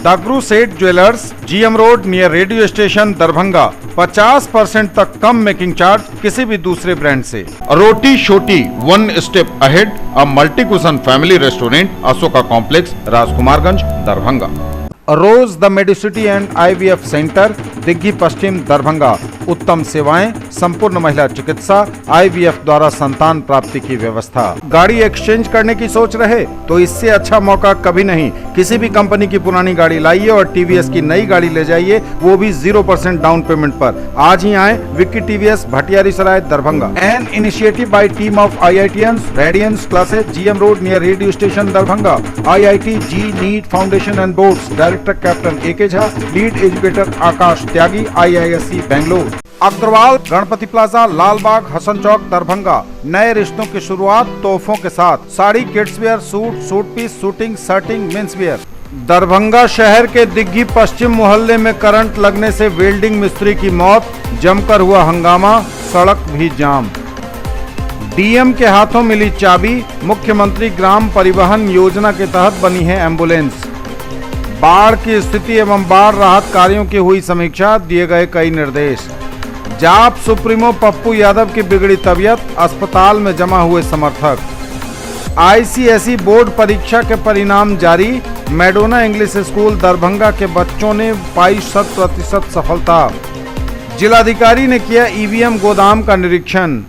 दागरू सेठ jewellers, GM road near radio station Darbhanga. 50% तक कम making charge किसी भी दूसरे ब्रांड से। Roti Shoti one step ahead, a multi cuisine family restaurant, Ashoka complex, Rajkumarganj, Darbhanga. Rose the Medicity and IVF centre, Digghi Paschim, Darbhanga. उत्तम सेवाएं, संपूर्ण महिला चिकित्सा, IVF द्वारा संतान प्राप्ति की व्यवस्था। गाड़ी एक्सचेंज करने की सोच रहे तो इससे अच्छा मौका कभी नहीं। किसी भी कंपनी की पुरानी गाड़ी लाइए और TVS की नई गाड़ी ले जाइए, वो भी 0% डाउन पेमेंट पर। आज ही आए Vicky TVS, Bhatiyari Sarai, Darbhanga. An initiative by team of IITians, Radiance classes, GM road near radio station, Darbhanga. IIT JEE NEET foundation and boards, director captain AK Jha, lead educator Akash Tyagi, IISc Bangalore. Agarwal Ganpati plaza, Lalbagh, Hasan Chowk, Darbhanga. नए रिश्तों की शुरुआत तोहफों के साथ। Sari, kids wear, suit, suit piece, suiting, shirting, men's wear. Darbhanga शहर के दिग्घी पश्चिम मोहल्ले में करंट लगने से वेल्डिंग मिस्त्री की मौत, जमकर हुआ हंगामा, सड़क भी जाम। DM के हाथों मिली चाबी, मुख्यमंत्री ग्राम परिवहन योजना के तहत बनी है एम्बुलेंस। बाढ़ की स्थिति एवं बाढ़ राहत कार्यों की हुई समीक्षा, दिए गए कई निर्देश। जाप सुप्रीमो पप्पू यादव की बिगड़ी तबीयत, अस्पताल में जमा हुए समर्थक। ICSE बोर्ड परीक्षा के परिणाम जारी, मैडोना इंग्लिश स्कूल दरभंगा के बच्चों ने पाई 100% सफलता। जिलाधिकारी ने किया EVM गोदाम का निरीक्षण।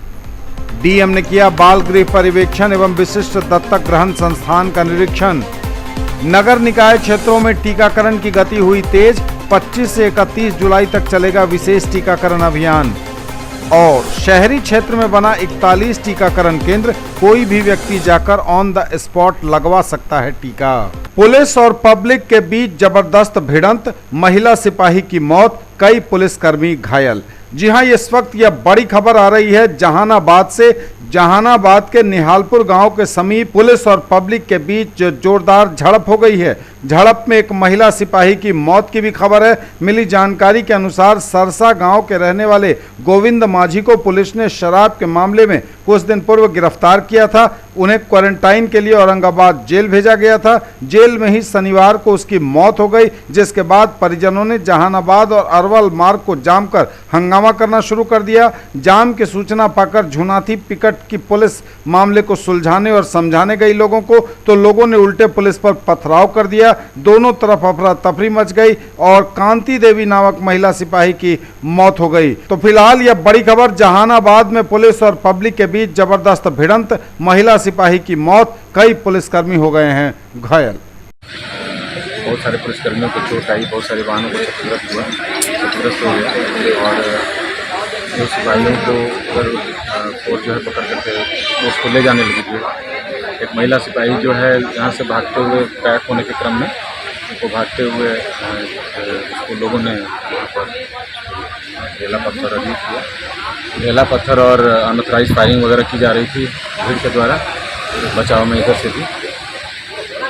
DM ने किया बाल गृह पर्यवेक्षण एवं विशिष्ट दत्तक ग्रहण संस्थान का निरीक्षण। नगर निकाय क्षेत्रों में टीकाकरण की गति हुई तेज, 25 से 31 जुलाई तक चलेगा विशेष टीकाकरण अभियान। और शहरी क्षेत्र में बना 41 टीकाकरण केंद्र, कोई भी व्यक्ति जाकर ऑन द स्पॉट लगवा सकता है टीका। पुलिस और पब्लिक के बीच जबरदस्त भिड़ंत, महिला सिपाही की मौत, कई पुलिसकर्मी घायल। जी हां, इस वक्त यह बड़ी खबर आ रही है जहानाबाद से। जहानाबाद के निहालपुर गांव के समीप पुलिस और पब्लिक के बीच जोरदार झड़प हो गई है। झड़प में एक महिला सिपाही की मौत की भी खबर है। मिली जानकारी के अनुसार सरसा गांव के रहने वाले गोविंद माझी को पुलिस ने शराब के मामले में कुछ दिन पूर्व गिरफ्तार किया था। उन्हें क्वारंटाइन के लिए औरंगाबाद जेल भेजा गया था। जेल में ही शनिवार को उसकी मौत हो गई, जिसके बाद परिजनों ने जहानाबाद और अरवल मार्ग को जाम कर हंगामा करना शुरू कर दिया। जाम की सूचना पाकर झुनाथी पिकट की पुलिस मामले को सुलझाने और समझाने गई लोगों को, तो लोगों ने उल्टे पुलिस पर पथराव कर दिया। दोनों तरफ अफरा तफरी मच गई और कांति देवी नामक महिला सिपाही की मौत हो गई। तो फिलहाल यह बड़ी खबर, जहानाबाद में पुलिस और पब्लिक के बीच जबरदस्त भिड़ंत, महिला सिपाही की मौत, कई पुलिसकर्मी हो गए हैं घायल। बहुत सारे पुलिसकर्मियों को चोट आई, बहुत सारे वाहनों को क्षतिग्रस्त हो गया और जो सिपाहियों को अगर कोर्ट जो है पकड़ करके तो उसको ले जाने लगी थी। एक महिला सिपाही जो है यहाँ से भागते हुए पैक होने के क्रम में उनको भागते हुए उसको लोगों ने वहाँ पर ढेला पत्थर अभी किया। ढेला पत्थर और अनऑथराइज फायरिंग वगैरह की जा रही थी भीड़ के द्वारा। बचाव में इधर से भी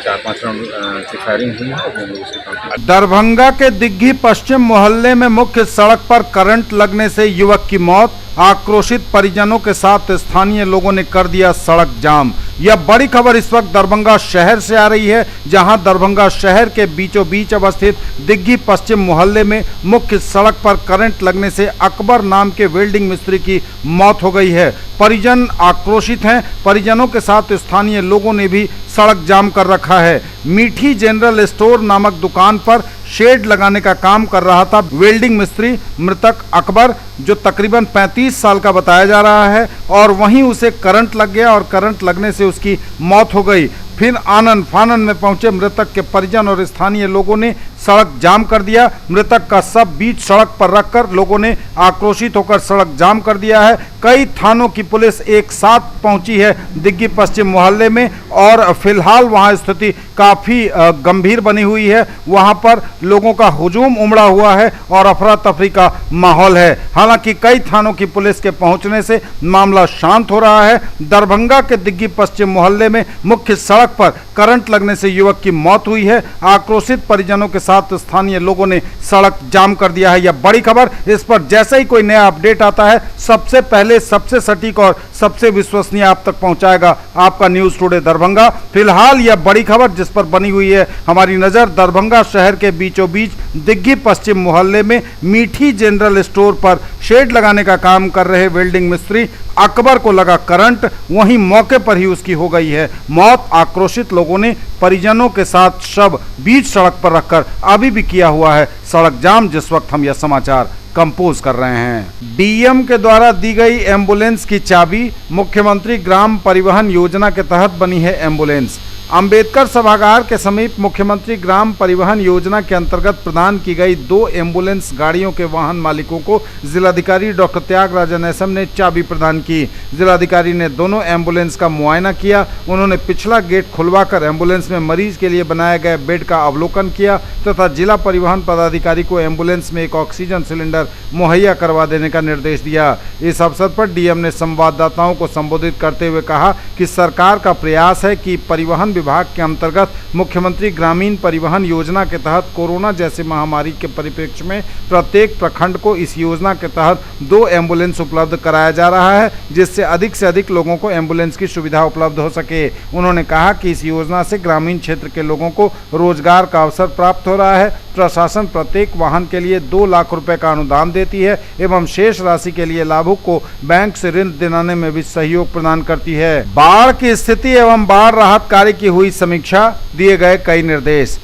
4-5 राउंड की फायरिंग हुई है। दरभंगा के दिग्घी पश्चिम मोहल्ले में मुख्य सड़क पर करंट लगने से युवक की मौत, आक्रोशित परिजनों के साथ स्थानीय लोगों ने कर दिया सड़क जाम। यह बड़ी खबर इस वक्त दरभंगा शहर से आ रही है, जहां दरभंगा शहर के बीचों बीच अवस्थित दिग्घी पश्चिम मोहल्ले में मुख्य सड़क पर करंट लगने से अकबर नाम के वेल्डिंग मिस्त्री की मौत हो गई है। परिजन आक्रोशित हैं। परिजनों के साथ स्थानीय लोगों ने भी सड़क जाम कर रखा है। मीठी जनरल स्टोर नामक दुकान पर शेड लगाने का काम कर रहा था वेल्डिंग मिस्त्री मृतक अकबर, जो तकरीबन 35 साल का बताया जा रहा है, और वहीं उसे करंट लग गया और करंट लगने से उसकी मौत हो गई। फिर आनन फानन में पहुंचे मृतक के परिजन और स्थानीय लोगों ने सड़क जाम कर दिया। मृतक का शव बीच सड़क पर रखकर लोगों ने आक्रोशित होकर सड़क जाम कर दिया है। कई थानों की पुलिस एक साथ पहुंची है दिग्घी पश्चिम मोहल्ले में और फिलहाल वहां स्थिति काफ़ी गंभीर बनी हुई है। वहां पर लोगों का हुजूम उमड़ा हुआ है और अफरा तफरी का माहौल है। हालांकि कई थानों की पुलिस के पहुंचने से मामला शांत हो रहा है। दरभंगा के दिग्घी पश्चिम मोहल्ले में मुख्य सड़क पर करंट लगने से युवक की मौत हुई है। आक्रोशित परिजनों के साथ साथ स्थानीय लोगों ने सड़क जाम कर दिया है। यह बड़ी खबर, इस पर जैसे ही कोई नया अपडेट आता है सबसे पहले, सबसे सटीक और सबसे विश्वसनीय आप तक पहुंचाएगा आपका न्यूज टुडे दरभंगा। फिलहाल यह बड़ी खबर जिस पर बनी हुई है हमारी नजर, दरभंगा शहर के बीचों बीच दिग्घी पश्चिम मोहल्ले में मीठी जनरल स्टोर पर शेड लगाने का काम कर रहे वेल्डिंग मिस्त्री अकबर को लगा करंट, वहीं मौके पर ही उसकी हो गई है मौत। आक्रोशित लोगों ने परिजनों के साथ शव बीच सड़क पर रखकर अभी भी किया हुआ है सड़क जाम, जिस वक्त हम यह समाचार कंपोज कर रहे हैं। डीएम के द्वारा दी गई एम्बुलेंस की चाबी, मुख्यमंत्री ग्राम परिवहन योजना के तहत बनी है एम्बुलेंस। अंबेडकर सभागार के समीप मुख्यमंत्री ग्राम परिवहन योजना के अंतर्गत प्रदान की गई 2 एम्बुलेंस गाड़ियों के वाहन मालिकों को जिलाधिकारी डॉक्टर त्यागराजन एसएम ने चाबी प्रदान की। जिलाधिकारी ने दोनों एम्बुलेंस का मुआयना किया। उन्होंने पिछला गेट खुलवाकर एम्बुलेंस में मरीज के लिए बनाए गए बेड का अवलोकन किया तथा जिला परिवहन पदाधिकारी को एम्बुलेंस में एक ऑक्सीजन सिलेंडर मुहैया करवा देने का निर्देश दिया। इस अवसर पर डीएम ने संवाददाताओं को संबोधित करते हुए कहा कि सरकार का प्रयास है कि परिवहन विभाग के अंतर्गत मुख्यमंत्री ग्रामीण परिवहन योजना के तहत कोरोना जैसी महामारी के परिप्रेक्ष्य में प्रत्येक प्रखंड को इस योजना के तहत 2 एम्बुलेंस उपलब्ध कराया जा रहा है, जिससे अधिक से अधिक लोगों को एम्बुलेंस की सुविधा उपलब्ध हो सके। उन्होंने कहा कि इस योजना से ग्रामीण क्षेत्र के लोगों को रोजगार का अवसर प्राप्त हो रहा है। प्रशासन प्रत्येक वाहन के लिए 2 लाख रुपए का अनुदान देती है एवं शेष राशि के लिए लाभुक को बैंक से ऋण दिलाने में भी सहयोग प्रदान करती है। बाढ़ की स्थिति एवं बाढ़ राहत कार्य की हुई समीक्षा, दिए गए कई निर्देश।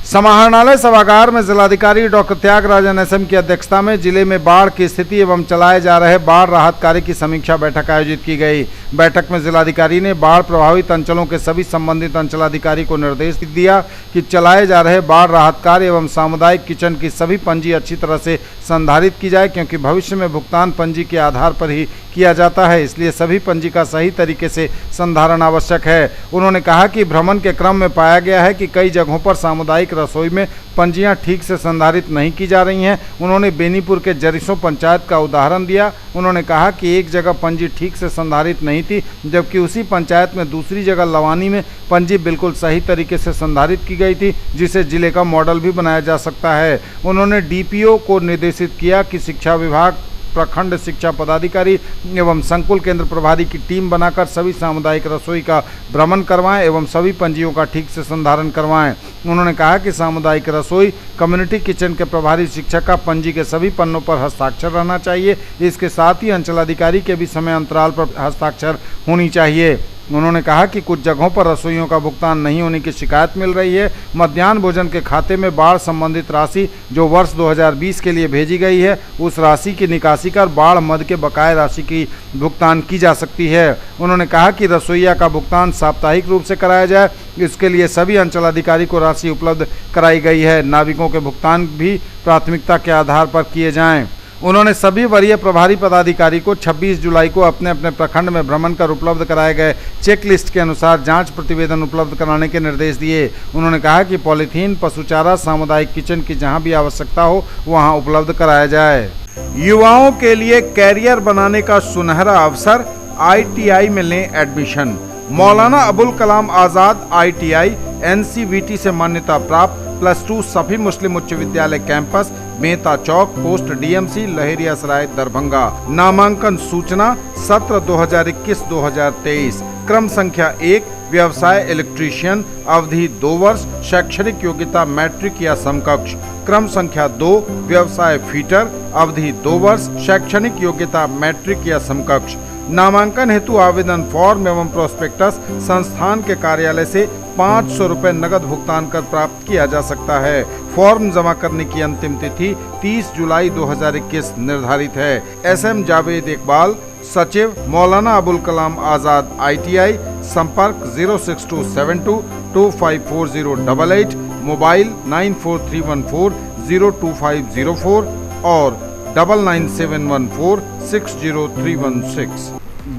समाहरणालय सभागार में जिलाधिकारी डॉक्टर त्यागराजन एसएम की अध्यक्षता में जिले में बाढ़ की स्थिति एवं चलाए जा रहे बाढ़ राहत कार्य की समीक्षा बैठक आयोजित की गई। बैठक में जिलाधिकारी ने बाढ़ प्रभावित अंचलों के सभी संबंधित अंचलाधिकारी को निर्देश दिया कि चलाए जा रहे बाढ़ राहत कार्य एवं सामुदायिक किचन की सभी पंजी अच्छी तरह से संधारित की जाए, क्योंकि भविष्य में भुगतान पंजी के आधार पर ही किया जाता है, इसलिए सभी पंजी का सही तरीके से संधारण आवश्यक है। उन्होंने कहा कि भ्रमण के क्रम में पाया गया है कि कई जगहों पर सामुदायिक रसोई में पंजियां ठीक से संधारित नहीं की जा रही हैं। उन्होंने बेनीपुर के जरिसों पंचायत का उदाहरण दिया। उन्होंने कहा कि एक जगह पंजी ठीक से संधारित नहीं थी, जबकि उसी पंचायत में दूसरी जगह लवानी में पंजी बिल्कुल सही तरीके से संधारित की गई थी, जिसे जिले का मॉडल भी बनाया जा सकता है। उन्होंने डीपीओ को निर्देशित किया कि शिक्षा विभाग, प्रखंड शिक्षा पदाधिकारी एवं संकुल केंद्र प्रभारी की टीम बनाकर सभी सामुदायिक रसोई का भ्रमण करवाएं एवं सभी पंजियों का ठीक से संधारण करवाएं। उन्होंने कहा कि सामुदायिक रसोई, कम्युनिटी किचन के प्रभारी शिक्षक का पंजी के सभी पन्नों पर हस्ताक्षर रहना चाहिए। इसके साथ ही अंचलाधिकारी के भी समय अंतराल पर हस्ताक्षर होनी चाहिए। उन्होंने कहा कि कुछ जगहों पर रसोइयों का भुगतान नहीं होने की शिकायत मिल रही है। मध्याह्न भोजन के खाते में बाढ़ संबंधित राशि जो वर्ष 2020 के लिए भेजी गई है, उस राशि की निकासी कर बाढ़ मद के बकाया राशि की भुगतान की जा सकती है। उन्होंने कहा कि रसोइया का भुगतान साप्ताहिक रूप से कराया जाए, इसके लिए सभी अंचलाधिकारी को राशि उपलब्ध कराई गई है। नाविकों के भुगतान भी प्राथमिकता के आधार पर किए जाएँ। उन्होंने सभी वरीय प्रभारी पदाधिकारी को 26 जुलाई को अपने अपने प्रखंड में भ्रमण कर उपलब्ध कराए गए चेक लिस्ट के अनुसार जांच प्रतिवेदन उपलब्ध कराने के निर्देश दिए। उन्होंने कहा कि पॉलीथीन, पशुचारा, सामुदायिक किचन की जहां भी आवश्यकता हो वहां उपलब्ध कराया जाए। युवाओं के लिए कैरियर बनाने का सुनहरा अवसर, ITI में लें admission. Maulana Abul Kalam Azad ITI NCVT से मान्यता प्राप्त +2 सफी मुस्लिम उच्च विद्यालय कैंपस, मेहता चौक, पोस्ट DMC, लहेरियासराय, दरभंगा। नामांकन सूचना सत्र 2021-2023। क्रम संख्या 1, व्यवसाय इलेक्ट्रीशियन, अवधि 2 वर्ष, शैक्षणिक योग्यता मैट्रिक या समकक्ष। क्रम संख्या 2, व्यवसाय फीटर, अवधि 2 वर्ष, शैक्षणिक योग्यता मैट्रिक या समकक्ष। नामांकन हेतु आवेदन फॉर्म एवं प्रोस्पेक्टस संस्थान के कार्यालय से 500 रुपये नगद भुगतान कर प्राप्त किया जा सकता है। फॉर्म जमा करने की अंतिम तिथि 30 जुलाई 2021 निर्धारित है। SM जावेद इकबाल, सचिव, मौलाना अबुल कलाम आज़ाद ITI, संपर्क 06272 254088, मोबाइल 9431402504 और 999714 60316।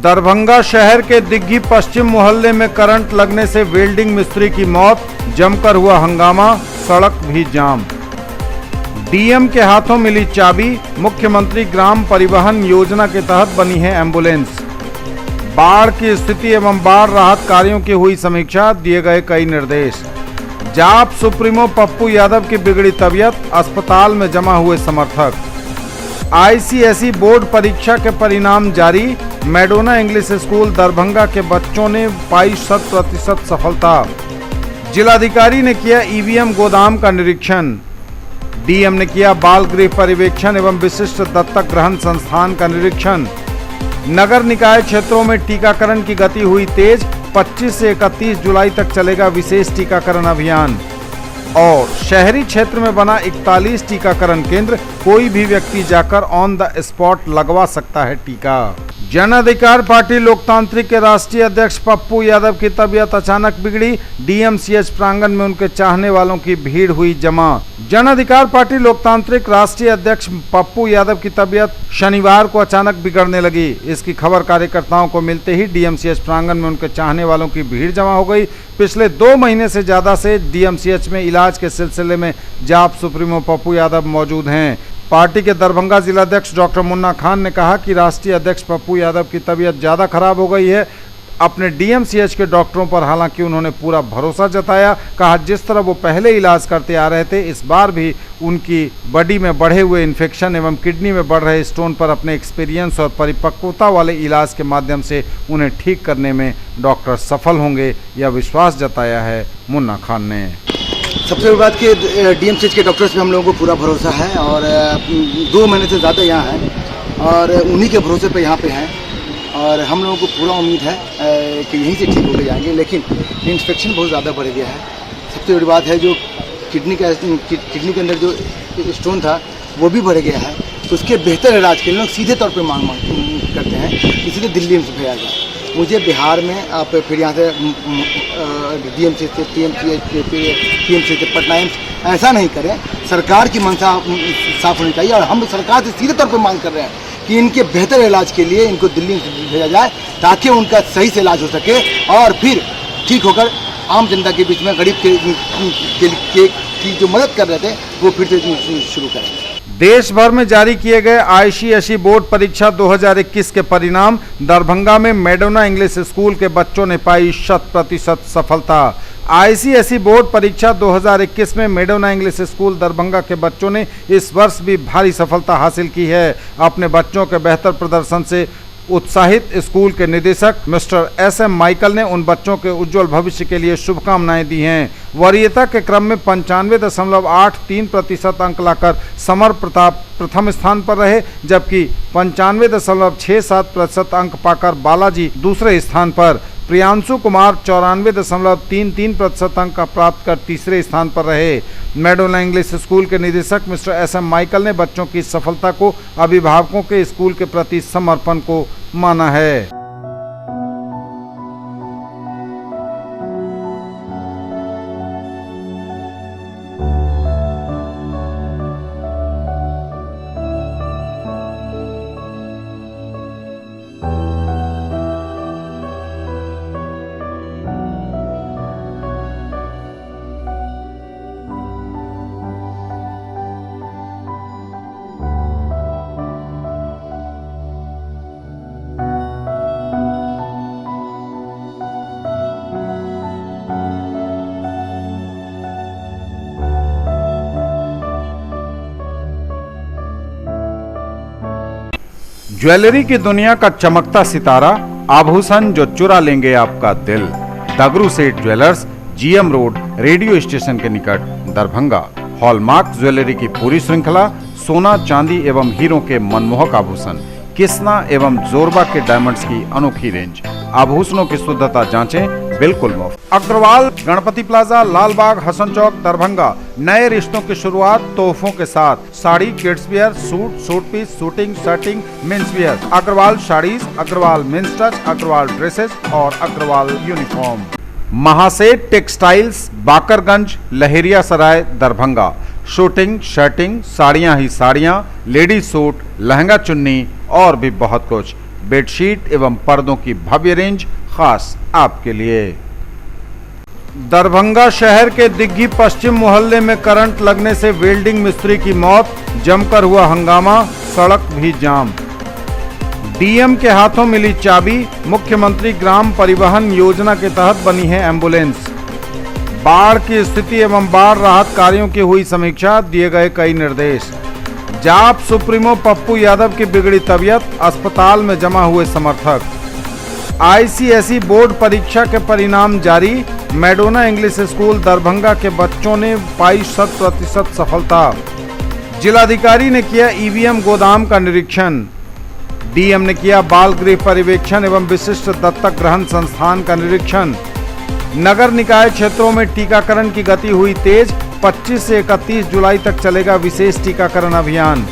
दरभंगा शहर के दिग्घी पश्चिम मोहल्ले में करंट लगने से वेल्डिंग मिस्त्री की मौत, जमकर हुआ हंगामा, सड़क भी जाम। डीएम के हाथों मिली चाबी, मुख्यमंत्री ग्राम परिवहन योजना के तहत बनी है एम्बुलेंस। बाढ़ की स्थिति एवं बाढ़ राहत कार्यों की हुई समीक्षा, दिए गए कई निर्देश। जाप सुप्रीमो पप्पू यादव की बिगड़ी तबीयत, अस्पताल में जमा हुए समर्थक। आईसीएसई बोर्ड परीक्षा के परिणाम जारी, मैडोना इंग्लिश स्कूल दरभंगा के बच्चों ने पाई 100% सफलता। जिलाधिकारी ने किया ईवीएम गोदाम का निरीक्षण। डीएम ने किया बाल गृह पर्यवेक्षण एवं विशिष्ट दत्तक ग्रहण संस्थान का निरीक्षण। नगर निकाय क्षेत्रों में टीकाकरण की गति हुई तेज, 25 से 31 जुलाई तक चलेगा विशेष टीकाकरण अभियान। और शहरी क्षेत्र में बना 41 टीकाकरण केंद्र, कोई भी व्यक्ति जाकर ऑन द स्पॉट लगवा सकता है टीका। जन अधिकार पार्टी लोकतांत्रिक के राष्ट्रीय अध्यक्ष पप्पू यादव की तबीयत अचानक बिगड़ी, डीएमसीएच प्रांगण में उनके चाहने वालों की भीड़ हुई जमा। जन अधिकार पार्टी लोकतांत्रिक राष्ट्रीय अध्यक्ष पप्पू यादव की तबीयत शनिवार को अचानक बिगड़ने लगी। इसकी खबर कार्यकर्ताओं को मिलते ही डीएमसीएच प्रांगण में उनके चाहने वालों की भीड़ जमा हो गई। पिछले 2 महीने से ज्यादा से डीएमसीएच में इलाज के सिलसिले में जाप सुप्रीमो पप्पू यादव मौजूद हैं। पार्टी के दरभंगा जिलाध्यक्ष डॉक्टर मुन्ना खान ने कहा कि राष्ट्रीय अध्यक्ष पप्पू यादव की तबीयत ज़्यादा खराब हो गई है। अपने डीएमसीएच के डॉक्टरों पर हालांकि उन्होंने पूरा भरोसा जताया। कहा जिस तरह वो पहले इलाज करते आ रहे थे, इस बार भी उनकी बॉडी में बढ़े हुए इन्फेक्शन एवं किडनी में बढ़ रहे स्टोन पर अपने एक्सपीरियंस और परिपक्वता वाले इलाज के माध्यम से उन्हें ठीक करने में डॉक्टर सफल होंगे, यह विश्वास जताया है मुन्ना खान ने। सबसे बड़ी बात कि डीएमसीएच के डॉक्टर्स पे हम लोगों को पूरा भरोसा है और 2 महीने से ज़्यादा यहाँ हैं और उन्हीं के भरोसे पे यहाँ पे हैं और हम लोगों को पूरा उम्मीद है कि यहीं से ठीक होके जाएंगे। लेकिन इन्फेक्शन बहुत ज़्यादा बढ़ गया है। सबसे बड़ी बात है जो किडनी के अंदर जो स्टोन था वो भी बढ़ गया है। उसके बेहतर इलाज के लिए लोग सीधे तौर पर मांग करते हैं कि सीधे दिल्ली में भेजा जाए। मुझे बिहार में आप फिर यहाँ से डीएमसीएच से पीएमसीएच से पटना एम्स ऐसा नहीं करें। सरकार की मंशा साफ होनी चाहिए और हम सरकार से सीधे तौर पर मांग कर रहे हैं कि इनके बेहतर इलाज के लिए इनको दिल्ली में भेजा जाए ताकि उनका सही से इलाज हो सके और फिर ठीक होकर आम जनता के बीच में गरीब की जो मदद कर रहे थे वो फिर से शुरू करें। देश भर में जारी किए गए आईसीएसई बोर्ड परीक्षा 2021 के परिणाम, दरभंगा में मैडोना इंग्लिश स्कूल के बच्चों ने पाई 100% सफलता। आईसीएसई बोर्ड परीक्षा 2021 में मैडोना इंग्लिश स्कूल दरभंगा के बच्चों ने इस वर्ष भी भारी सफलता हासिल की है। अपने बच्चों के बेहतर प्रदर्शन से उत्साहित स्कूल के निदेशक मिस्टर SM माइकल ने उन बच्चों के उज्जवल भविष्य के लिए शुभकामनाएं दी हैं। वरीयता के क्रम में 95.83% अंक लाकर समर प्रताप प्रथम स्थान पर रहे, जबकि 95.67% अंक पाकर बालाजी दूसरे स्थान पर, प्रियांशु कुमार 94.33% अंक प्राप्त कर तीसरे स्थान पर रहे। मैडोना इंग्लिश स्कूल के निदेशक मिस्टर SM माइकल ने बच्चों की सफलता को अभिभावकों के स्कूल के प्रति समर्पण को माना है। ज्वेलरी की दुनिया का चमकता सितारा, आभूषण जो चुरा लेंगे आपका दिल। दगरू सेठ jewellers, GM road, radio station के निकट, दरभंगा। हॉलमार्क ज्वेलरी की पूरी श्रृंखला, सोना चांदी एवं हीरों के मनमोहक आभूषण, किस्ना एवं जोरबा के डायमंड्स की अनोखी रेंज। आभूषणों की शुद्धता जांचें, बिल्कुल मुफ्त। अग्रवाल गणपति प्लाजा, लालबाग, हसन चौक, दरभंगा। नए रिश्तों की शुरुआत तोहफों के साथ। Sari, kids wear, suit, suit piece, suiting, shirting, men's wear. Agarwal sarees, Agarwal men's touch, Agarwal dresses और Agarwal uniform. Mahaseth textiles, Bakarganj, Laheria Sarai, Darbhanga. Suiting, shirting, साड़ियां ही साड़ियां, लेडीज सूट, लहंगा चुन्नी और भी बहुत कुछ। बेडशीट एवं पर्दों की भव्य रेंज खास आपके लिए। दरभंगा शहर के दिग्घी पश्चिम मोहल्ले में करंट लगने से वेल्डिंग मिस्त्री की मौत, जमकर हुआ हंगामा, सड़क भी जाम। डीएम के हाथों मिली चाबी, मुख्यमंत्री ग्राम परिवहन योजना के तहत बनी है एम्बुलेंस। बाढ़ की स्थिति एवं बाढ़ राहत कार्यों की हुई समीक्षा, दिए गए कई निर्देश। जाप सुप्रीमो पप्पू यादव की बिगड़ी तबीयत, अस्पताल में जमा हुए समर्थक। आईसीएसई बोर्ड परीक्षा के परिणाम जारी, मैडोना इंग्लिश स्कूल दरभंगा के बच्चों ने पाई 100% सफलता। जिलाधिकारी ने किया ईवीएम गोदाम का निरीक्षण। डीएम ने किया बाल गृह पर्यवेक्षण एवं विशिष्ट दत्तक ग्रहण संस्थान का निरीक्षण। नगर निकाय क्षेत्रों में टीकाकरण की गति हुई तेज, 25 से 31 जुलाई तक चलेगा विशेष टीकाकरण अभियान।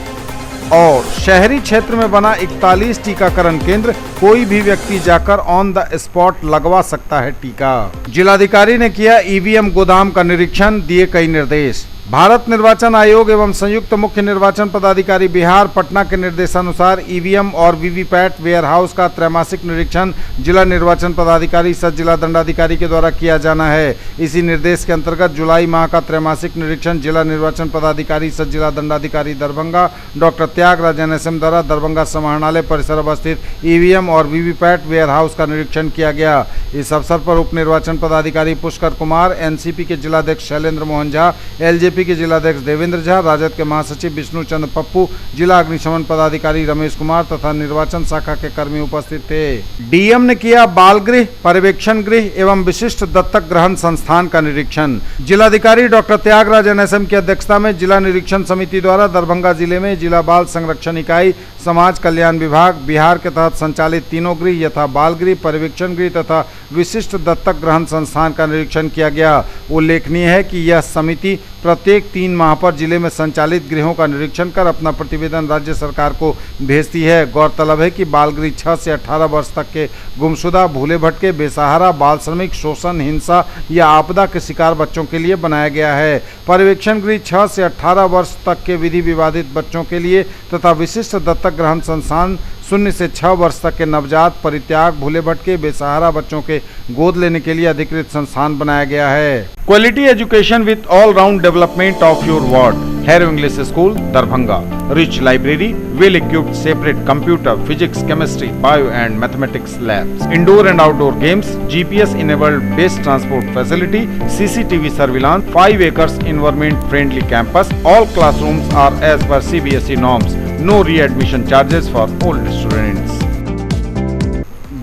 और शहरी क्षेत्र में बना 41 टीकाकरण केंद्र, कोई भी व्यक्ति जाकर ऑन द स्पॉट लगवा सकता है टीका। जिलाधिकारी ने किया ईवीएम गोदाम का निरीक्षण, दिए कई निर्देश। भारत निर्वाचन आयोग एवं संयुक्त मुख्य निर्वाचन पदाधिकारी बिहार पटना के निर्देशानुसार ईवीएम और वीवीपैट वेयरहाउस का त्रैमासिक निरीक्षण जिला निर्वाचन पदाधिकारी सह जिला दंडाधिकारी के द्वारा किया जाना है। इसी निर्देश के अंतर्गत जुलाई माह का त्रैमासिक निरीक्षण जिला निर्वाचन पदाधिकारी सह जिला दंडाधिकारी दरभंगा डॉक्टर त्यागराज NSM द्वारा दरभंगा समाहरणालय परिसर अवस्थित ईवीएम और वीवीपैट वेयरहाउस का निरीक्षण किया गया। इस अवसर पर उप निर्वाचन पदाधिकारी पुष्कर कुमार, एनसीपी के जिलाध्यक्ष शैलेंद्र मोहन झा, एलजेपी के जिलाध्यक्ष देवेंद्र झा, राजद के महासचिव विष्णु चंद्र पप्पू, जिला अग्निशमन पदाधिकारी रमेश कुमार तथा निर्वाचन शाखा के कर्मी उपस्थित थे। डीएम ने किया बाल गृह, पर्यवेक्षण गृह एवं विशिष्ट दत्तक ग्रहण संस्थान का निरीक्षण। जिलाधिकारी डॉक्टर त्यागराज NSM की अध्यक्षता में जिला निरीक्षण समिति द्वारा दरभंगा जिले में जिला बाल संरक्षण इकाई, समाज कल्याण विभाग, बिहार के तहत संचालित तीनों गृह यथा बाल गृह, पर्यवेक्षण गृह तथा विशिष्ट दत्तक ग्रहण संस्थान का निरीक्षण किया गया। उल्लेखनीय है कि यह समिति प्रत्येक 3 माह पर जिले में संचालित गृहों का निरीक्षण कर अपना प्रतिवेदन राज्य सरकार को भेजती है। गौरतलब है कि बाल गृह 6 से 18 वर्ष तक के गुमशुदा, भूले भटके, बेसहारा, बाल श्रमिक, शोषण, हिंसा या आपदा के शिकार बच्चों के लिए बनाया गया है। पर्यवेक्षण गृह 6 से 18 वर्ष तक के विधि विवादित बच्चों के लिए तथा विशिष्ट दत्तक ग्रहण संस्थान 0 से 6 वर्ष तक के नवजात, परित्याग, भूले भटके, बेसहारा बच्चों के गोद लेने के लिए अधिकृत संस्थान बनाया गया है। Quality education with all round development of your ward, Harrow English school Darbhanga, rich library, well equipped separate computer, physics, chemistry, bio and mathematics labs, indoor and outdoor games, GPS enabled best transport facility, CCTV surveillance, 5 acres environment friendly campus, all classrooms are as per CBSE norms, no re-admission charges for old students.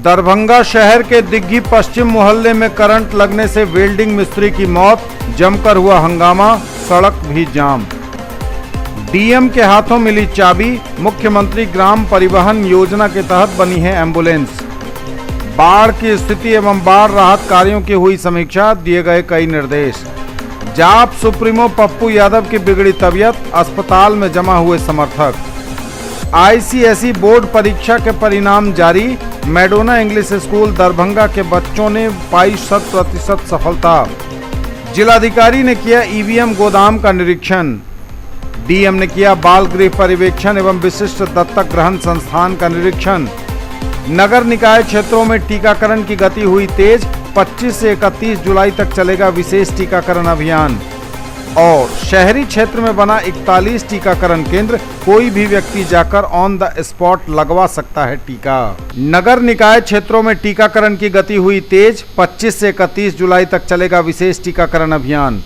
Darbhanga शहर के दिग्घी पश्चिम मोहल्ले में current लगने से welding मिस्त्री की मौत, जमकर हुआ हंगामा, सड़क भी जाम। डीएम के हाथों मिली चाबी, मुख्यमंत्री ग्राम परिवहन योजना के तहत बनी है एम्बुलेंस। बाढ़ की स्थिति एवं बाढ़ राहत कार्यों की हुई समीक्षा, दिए गए कई निर्देश। जाप सुप्रीमो पप्पू यादव की बिगड़ी तबीयत, अस्पताल में जमा हुए समर्थक। आईसीएसई बोर्ड परीक्षा के परिणाम जारी, मैडोना इंग्लिश स्कूल दरभंगा के बच्चों ने पाई 100% सफलता। जिलाधिकारी ने किया ईवीएम गोदाम का निरीक्षण। डीएम ने किया बाल गृह पर्यवेक्षण एवं विशिष्ट दत्तक ग्रहण संस्थान का निरीक्षण। नगर निकाय क्षेत्रों में टीकाकरण की गति हुई तेज, 25 से 31 जुलाई तक चलेगा विशेष टीकाकरण अभियान। और शहरी क्षेत्र में बना 41 टीकाकरण केंद्र, कोई भी व्यक्ति जाकर ऑन द स्पॉट लगवा सकता है टीका। नगर निकाय क्षेत्रों में टीकाकरण की गति हुई तेज, 25 से 31 जुलाई तक चलेगा विशेष टीकाकरण अभियान।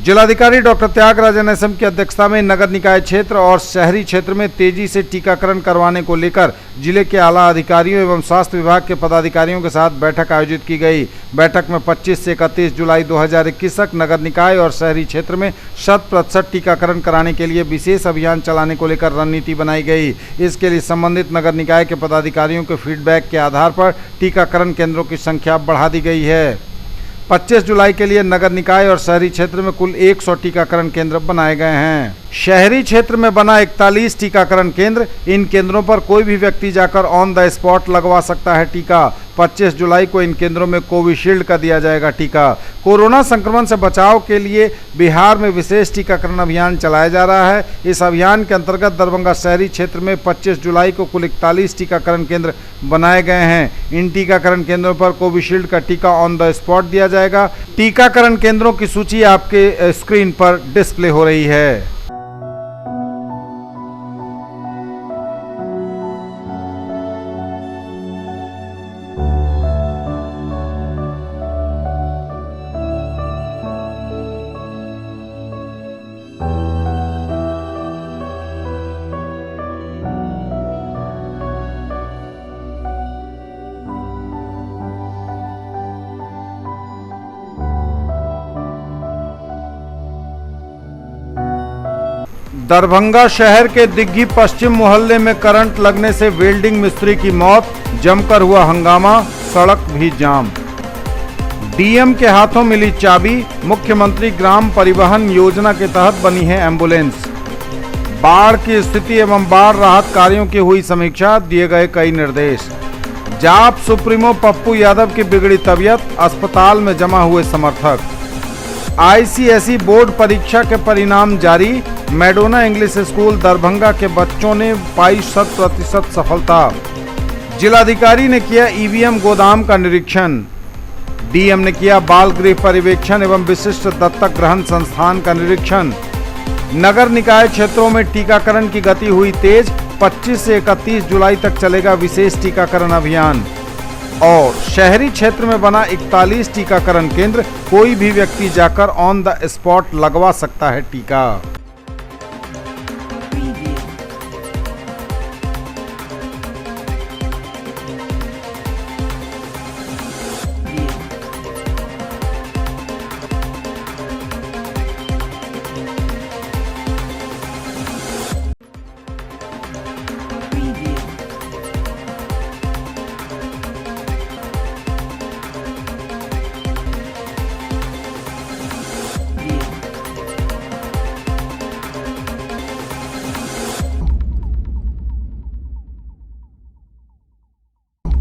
जिलाधिकारी डॉक्टर त्यागराज NSM की अध्यक्षता में नगर निकाय क्षेत्र और शहरी क्षेत्र में तेजी से टीकाकरण करवाने को लेकर जिले के आला अधिकारियों एवं स्वास्थ्य विभाग के पदाधिकारियों के साथ बैठक आयोजित की गई। बैठक में 25 से 31 जुलाई 2021 तक नगर निकाय और शहरी क्षेत्र में 100% टीकाकरण कराने के लिए विशेष अभियान चलाने को लेकर रणनीति बनाई गई। इसके लिए संबंधित नगर निकाय के पदाधिकारियों के फीडबैक के आधार पर टीकाकरण केंद्रों की संख्या बढ़ा दी गई है। 25 जुलाई के लिए नगर निकाय और शहरी क्षेत्र में कुल 100 टीकाकरण केंद्र बनाए गए हैं। शहरी क्षेत्र में बना 41 टीकाकरण केंद्र, इन केंद्रों पर कोई भी व्यक्ति जाकर ऑन द स्पॉट लगवा सकता है टीका। 25 जुलाई को इन केंद्रों में कोविशील्ड का दिया जाएगा टीका। कोरोना संक्रमण से बचाव के लिए बिहार में विशेष टीकाकरण अभियान चलाया जा रहा है। इस अभियान के अंतर्गत दरभंगा शहरी क्षेत्र में 25 जुलाई को कुल 41 टीकाकरण केंद्र बनाए गए हैं। इन टीकाकरण केंद्रों पर कोविशील्ड का टीका ऑन द स्पॉट दिया जाएगा। टीकाकरण केंद्रों की सूची आपके स्क्रीन पर डिस्प्ले हो रही है। दरभंगा शहर के दिग्घी पश्चिम मोहल्ले में करंट लगने से वेल्डिंग मिस्त्री की मौत, जमकर हुआ हंगामा, सड़क भी जाम। डीएम के हाथों मिली चाबी, मुख्यमंत्री ग्राम परिवहन योजना के तहत बनी है एम्बुलेंस। बाढ़ की स्थिति एवं बाढ़ राहत कार्यों की हुई समीक्षा, दिए गए कई निर्देश। जाप सुप्रीमो पप्पू यादव की बिगड़ी तबीयत, अस्पताल में जमा हुए समर्थक। आईसीएसई बोर्ड परीक्षा के परिणाम जारी, मैडोना इंग्लिश स्कूल दरभंगा के बच्चों ने पाई 100% सफलता। जिलाधिकारी ने किया ईवीएम गोदाम का निरीक्षण। डीएम ने किया बाल गृह पर्यवेक्षण एवं विशिष्ट दत्तक ग्रहण संस्थान का निरीक्षण। नगर निकाय क्षेत्रों में टीकाकरण की गति हुई तेज, 25 से 31 जुलाई तक चलेगा विशेष टीकाकरण अभियान। और शहरी क्षेत्र में बना 41 टीकाकरण केंद्र, कोई भी व्यक्ति जाकर ऑन द स्पॉट लगवा सकता है टीका।